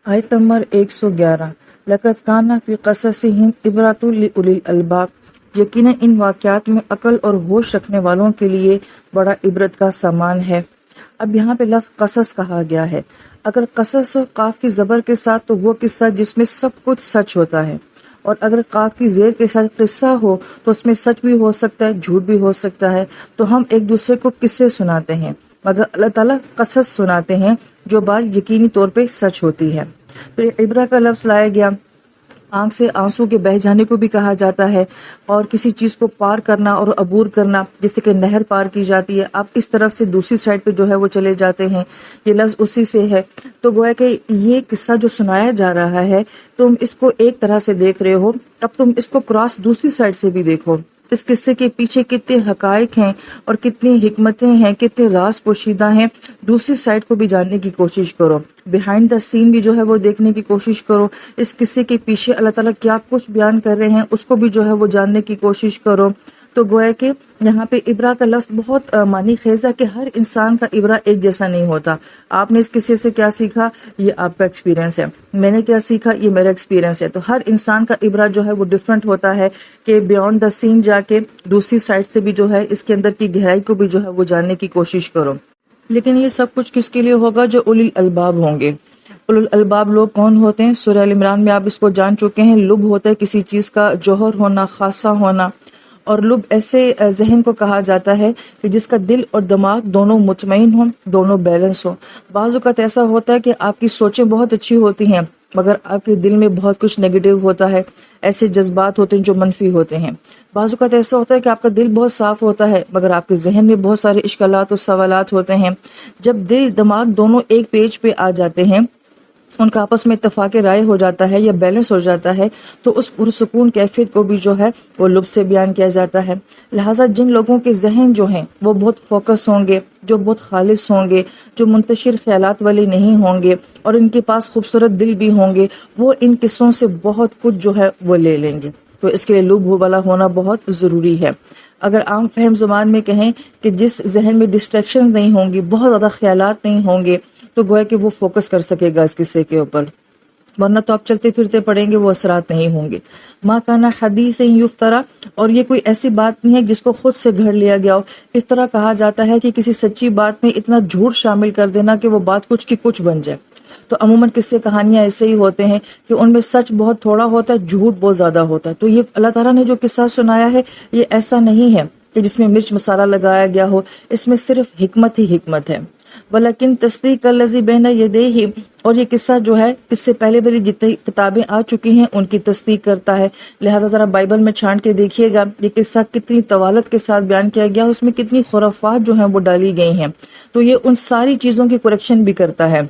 آیت نمبر 111 لقد کان فی قصصہم عبرۃ لأولی الالباب، یقیناً ان واقعات میں عقل اور ہوش رکھنے والوں کے لیے بڑا عبرت کا سامان ہے۔ اب یہاں پہ لفظ قصص کہا گیا ہے۔ اگر قصص ہو قاف کی زبر کے ساتھ تو وہ قصہ جس میں سب کچھ سچ ہوتا ہے، اور اگر قاف کی زیر کے ساتھ قصہ ہو تو اس میں سچ بھی ہو سکتا ہے، جھوٹ بھی ہو سکتا ہے۔ تو ہم ایک دوسرے کو قصے سناتے ہیں، مگر اللہ تعالیٰ قصص سناتے ہیں جو بات یقینی طور پہ سچ ہوتی ہے۔ پھر عبرہ کا لفظ لایا گیا۔ آنکھ سے آنسو کے بہہ جانے کو بھی کہا جاتا ہے، اور کسی چیز کو پار کرنا اور عبور کرنا، جیسے کہ نہر پار کی جاتی ہے، آپ اس طرف سے دوسری سائڈ پہ جو ہے وہ چلے جاتے ہیں، یہ لفظ اسی سے ہے۔ تو گویا کہ یہ قصہ جو سنایا جا رہا ہے، تم اس کو ایک طرح سے دیکھ رہے ہو، اب تم اس کو کراس دوسری سائڈ سے بھی دیکھو۔ اس قصے کے پیچھے کتنے حقائق ہیں اور کتنی حکمتیں ہیں، کتنے راز پوشیدہ ہیں، دوسری سائڈ کو بھی جاننے کی کوشش کرو، بیہائنڈ دا سین بھی جو ہے وہ دیکھنے کی کوشش کرو۔ اس قصے کے پیچھے اللہ تعالیٰ کیا کچھ بیان کر رہے ہیں اس کو بھی جو ہے وہ جاننے کی کوشش کرو۔ تو گویا کہ یہاں پہ عبرہ کا لفظ بہت معنی خیز ہے کہ ہر انسان کا عبرہ ایک جیسا نہیں ہوتا۔ آپ نے اس قصے سے کیا سیکھا، یہ آپ کا ایکسپیرینس ہے، میں نے کیا سیکھا، یہ میرا ایکسپیرینس ہے۔ تو ہر انسان کا عبرہ جو ہے وہ ڈیفرنٹ ہوتا ہے کہ بیونڈ دا سین جا کے دوسری سائڈ سے بھی جو ہے اس کے اندر کی گہرائی کو بھی جو ہے وہ جاننے کی کوشش کرو۔ لیکن یہ سب کچھ کس کے لیے ہوگا؟ جو اولی الالباب ہوں گے۔ اولو الالباب لوگ کون ہوتے ہیں؟ سورہ ال عمران میں آپ اس کو جان چکے ہیں۔ لب ہوتا ہے کسی چیز کا جوہر ہونا، خاصہ ہونا، اور لب ایسے ذہن کو کہا جاتا ہے کہ جس کا دل اور دماغ دونوں مطمئن ہوں، دونوں بیلنس ہوں۔ بعض اوقات ایسا ہوتا ہے کہ آپ کی سوچیں بہت اچھی ہوتی ہیں مگر آپ کے دل میں بہت کچھ نیگیٹو ہوتا ہے، ایسے جذبات ہوتے ہیں جو منفی ہوتے ہیں۔ بعض اوقات ایسا ہوتا ہے کہ آپ کا دل بہت صاف ہوتا ہے مگر آپ کے ذہن میں بہت سارے اشکالات اور سوالات ہوتے ہیں۔ جب دل دماغ دونوں ایک پیج پہ آ جاتے ہیں، ان کا آپس میں اتفاق رائے ہو جاتا ہے یا بیلنس ہو جاتا ہے، تو اس پرسکون کیفیت کو بھی جو ہے وہ لب سے بیان کیا جاتا ہے۔ لہٰذا جن لوگوں کے ذہن جو ہیں وہ بہت فوکس ہوں گے، جو بہت خالص ہوں گے، جو منتشر خیالات والے نہیں ہوں گے، اور ان کے پاس خوبصورت دل بھی ہوں گے، وہ ان قصوں سے بہت کچھ جو ہے وہ لے لیں گے۔ تو اس کے لیے لب والا ہونا بہت ضروری ہے۔ اگر عام فہم زبان میں کہیں کہ جس ذہن میں ڈسٹریکشن نہیں ہوں گی، بہت زیادہ خیالات نہیں ہوں گے، تو گویا کہ وہ فوکس کر سکے گا اس قصے کے اوپر، ورنہ تو آپ چلتے پھرتے پڑیں گے، وہ اثرات نہیں ہوں گے۔ ما کانا حدیث یفترا، اور یہ کوئی ایسی بات نہیں ہے جس کو خود سے گھڑ لیا گیا ہو۔ اس طرح کہا جاتا ہے کہ کسی سچی بات میں اتنا جھوٹ شامل کر دینا کہ وہ بات کچھ کی کچھ بن جائے۔ تو عموماً قصے کہانیاں ایسے ہی ہوتے ہیں کہ ان میں سچ بہت تھوڑا ہوتا ہے، جھوٹ بہت زیادہ ہوتا ہے۔ تو یہ اللہ تعالیٰ نے جو قصہ سنایا ہے یہ ایسا نہیں ہے کہ جس میں مرچ مسالہ لگایا گیا ہو، اس میں صرف حکمت ہی حکمت ہے۔ ولیکن تصدیق الذی بین یدیہ، اور یہ قصہ جو ہے اس سے پہلے والی جتنی کتابیں آ چکی ہیں ان کی تصدیق کرتا ہے۔ لہٰذا ذرا بائبل میں چھانٹ کے دیکھیے گا یہ قصہ کتنی طوالت کے ساتھ بیان کیا گیا، اس میں کتنی خرافات جو ہیں وہ ڈالی گئی ہیں، تو یہ ان ساری چیزوں کی کریکشن بھی کرتا ہے۔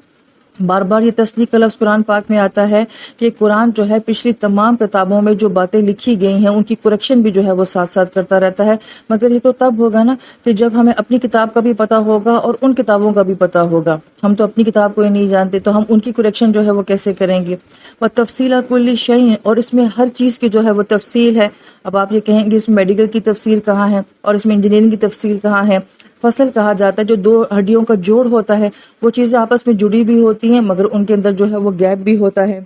بار بار یہ تصدیق کا لفظ قرآن پاک میں آتا ہے کہ قرآن جو ہے پچھلی تمام کتابوں میں جو باتیں لکھی گئی ہیں ان کی کریکشن بھی جو ہے وہ ساتھ ساتھ کرتا رہتا ہے۔ مگر یہ تو تب ہوگا نا کہ جب ہمیں اپنی کتاب کا بھی پتہ ہوگا اور ان کتابوں کا بھی پتہ ہوگا۔ ہم تو اپنی کتاب کو ہی نہیں جانتے تو ہم ان کی کریکشن جو ہے وہ کیسے کریں گے؟ وہ تفصیل کل شیء، اور اس میں ہر چیز کی جو ہے وہ تفصیل ہے۔ اب آپ یہ کہیں گے اس میں میڈیکل کی تفصیل کہاں ہے اور اس میں انجینئرنگ کی تفصیل کہاں ہے؟ فصل کہا جاتا ہے جو دو ہڈیوں کا جوڑ ہوتا ہے، وہ چیزیں آپس میں جڑی بھی ہوتی ہیں مگر ان کے اندر جو ہے وہ گیپ بھی ہوتا ہے۔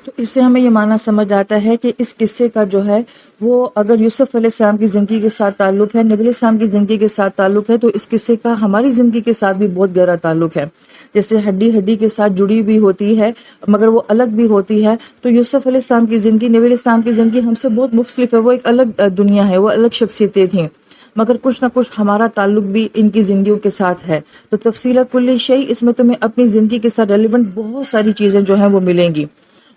تو اس سے ہمیں یہ معنی سمجھ آتا ہے کہ اس قصے کا جو ہے وہ اگر یوسف علیہ السلام کی زندگی کے ساتھ تعلق ہے، نبی علیہ السلام کی زندگی کے ساتھ تعلق ہے، تو اس قصے کا ہماری زندگی کے ساتھ بھی بہت گہرا تعلق ہے۔ جیسے ہڈی ہڈی کے ساتھ جڑی بھی ہوتی ہے مگر وہ الگ بھی ہوتی ہے، تو یوسف علیہ السلام کی زندگی، نبی علیہ السلام کی زندگی ہم سے بہت مختلف ہے، وہ ایک الگ دنیا ہے، وہ الگ شخصیتیں تھیں، مگر کچھ نہ کچھ ہمارا تعلق بھی ان کی زندگیوں کے ساتھ ہے۔ تو تفصیل کل شیء، اس میں تمہیں اپنی زندگی کے ساتھ ریلیونٹ بہت ساری چیزیں جو ہیں وہ ملیں گی۔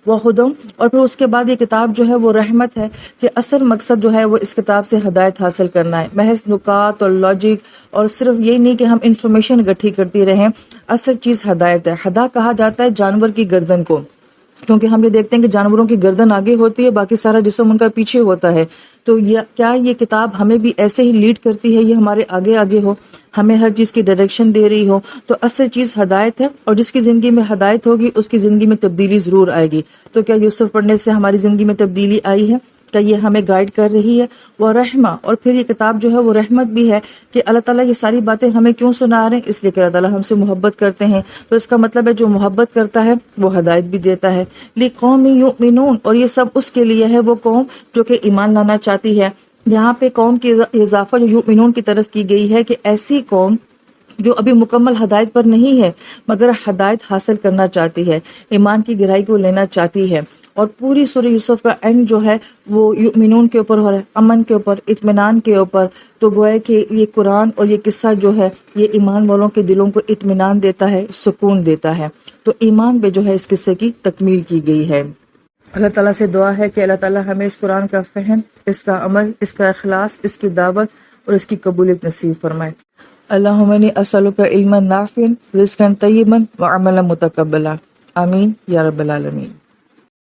وہ خدم، اور پھر اس کے بعد یہ کتاب جو ہے وہ رحمت ہے، کہ اصل مقصد جو ہے وہ اس کتاب سے ہدایت حاصل کرنا ہے، محض نکات اور لاجک اور صرف یہی نہیں کہ ہم انفارمیشن اکٹھی کرتی رہیں، اصل چیز ہدایت ہے۔ ہدا کہا جاتا ہے جانور کی گردن کو، کیونکہ ہم یہ دیکھتے ہیں کہ جانوروں کی گردن آگے ہوتی ہے، باقی سارا جسم ان کا پیچھے ہوتا ہے۔ تو کیا یہ کتاب ہمیں بھی ایسے ہی لیڈ کرتی ہے، یہ ہمارے آگے آگے ہو، ہمیں ہر چیز کی ڈائریکشن دے رہی ہو؟ تو اصل چیز ہدایت ہے، اور جس کی زندگی میں ہدایت ہوگی اس کی زندگی میں تبدیلی ضرور آئے گی۔ تو کیا یوسف پڑھنے سے ہماری زندگی میں تبدیلی آئی ہے؟ کہ یہ ہمیں گائیڈ کر رہی ہے، وہ رحمہ، اور پھر یہ کتاب جو ہے وہ رحمت بھی ہے کہ اللہ تعالیٰ یہ ساری باتیں ہمیں کیوں سنا رہے ہیں؟ اس لیے کہ اللہ تعالیٰ ہم سے محبت کرتے ہیں، تو اس کا مطلب ہے جو محبت کرتا ہے وہ ہدایت بھی دیتا ہے۔ لِقَوْمٍ یُؤْمِنُونَ، اور یہ سب اس کے لیے ہے، وہ قوم جو کہ ایمان لانا چاہتی ہے۔ یہاں پہ قوم کی اضافہ جو یؤمنون کی طرف کی گئی ہے کہ ایسی قوم جو ابھی مکمل ہدایت پر نہیں ہے مگر ہدایت حاصل کرنا چاہتی ہے، ایمان کی گہرائی کو لینا چاہتی ہے۔ اور پوری سورہ یوسف کا اینڈ جو ہے وہ یؤمنون کے اوپر ہو رہا ہے، امن کے اوپر، اطمینان کے اوپر۔ تو گویا کہ یہ قرآن اور یہ قصہ جو ہے یہ ایمان والوں کے دلوں کو اطمینان دیتا ہے، سکون دیتا ہے۔ تو ایمان پہ جو ہے اس قصے کی تکمیل کی گئی ہے۔ اللہ تعالیٰ سے دعا ہے کہ اللہ تعالیٰ ہمیں اس قرآن کا فہم، اس کا عمل، اس کا اخلاص، اس کی دعوت اور اس کی قبولیت نصیب فرمائے۔ اللہم انی اسألک علما نافعا، رزقا طیبا وعملا متقبلا، آمین یا رب العالمین۔